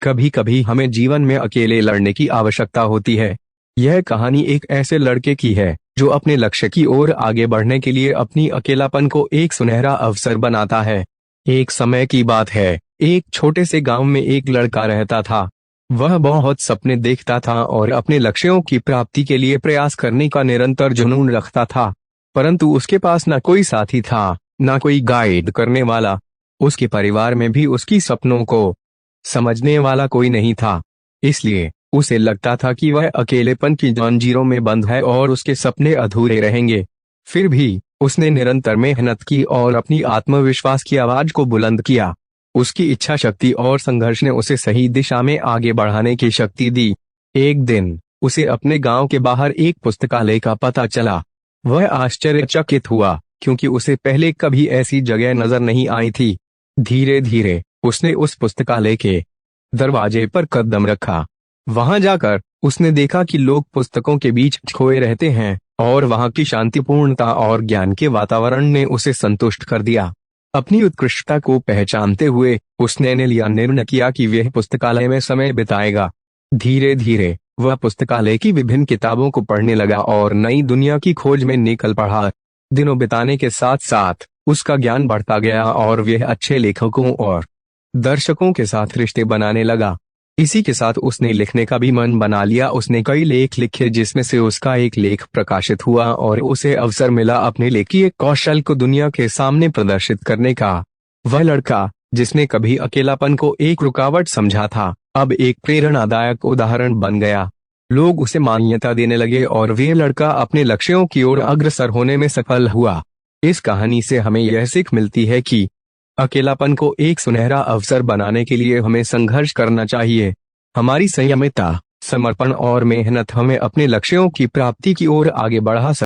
कभी कभी हमें जीवन में अकेले लड़ने की आवश्यकता होती है। यह कहानी एक ऐसे लड़के की है जो अपने लक्ष्य की ओर आगे बढ़ने के लिए अपनी अकेलापन को एक सुनहरा अवसर बनाता है। एक समय की बात है, एक छोटे से गांव में एक लड़का रहता था। वह बहुत सपने देखता था और अपने लक्ष्यों की प्राप्ति के लिए प्रयास करने का निरंतर जुनून रखता था, परंतु उसके पास न कोई साथी था, न कोई गाइड करने वाला। उसके परिवार में भी उसकी सपनों को समझने वाला कोई नहीं था। इसलिए उसे लगता था कि वह अकेलेपन की जंजीरों में बंद है और उसके सपने अधूरे रहेंगे। फिर भी उसने निरंतर मेहनत की और अपनी आत्मविश्वास की आवाज को बुलंद किया। उसकी इच्छा शक्ति और संघर्ष ने उसे सही दिशा में आगे बढ़ाने की शक्ति दी। एक दिन उसे अपने गांव के बाहर एक पुस्तकालय का पता चला। वह आश्चर्यचकित हुआ, क्योंकि उसे पहले कभी ऐसी जगह नजर नहीं आई थी। धीरे धीरे उसने उस पुस्तकालय के दरवाजे पर कदम रखा। वहां जाकर उसने देखा कि लोग पुस्तकों के बीच खोए रहते हैं, और वहां की शांतिपूर्णता और ज्ञान के वातावरण ने उसे संतुष्ट कर दिया। अपनी उत्कृष्टता को पहचानते हुए उसने निर्णय किया कि वह पुस्तकालय में समय बिताएगा। धीरे धीरे वह पुस्तकालय की विभिन्न किताबों को पढ़ने लगा और नई दुनिया की खोज में निकल पड़ा। दिनों बिताने के साथ साथ उसका ज्ञान बढ़ता गया और वह अच्छे लेखकों और दर्शकों के साथ रिश्ते बनाने लगा। इसी के साथ उसने लिखने का भी मन बना लिया। उसने कई लेख लिखे, जिसमें से उसका एक लेख प्रकाशित हुआ और उसे अवसर मिला अपने लेखकीय कौशल को दुनिया के सामने प्रदर्शित करने का। वह लड़का जिसने कभी अकेलापन को एक रुकावट समझा था, अब एक प्रेरणादायक उदाहरण बन गया। लोग उसे मान्यता देने लगे और वह लड़का अपने लक्ष्यों की ओर अग्रसर होने में सफल हुआ। इस कहानी से हमें यह सीख मिलती है कि अकेलापन को एक सुनहरा अवसर बनाने के लिए हमें संघर्ष करना चाहिए। हमारी संयमिता, समर्पण और मेहनत हमें अपने लक्ष्यों की प्राप्ति की ओर आगे बढ़ा सकती है।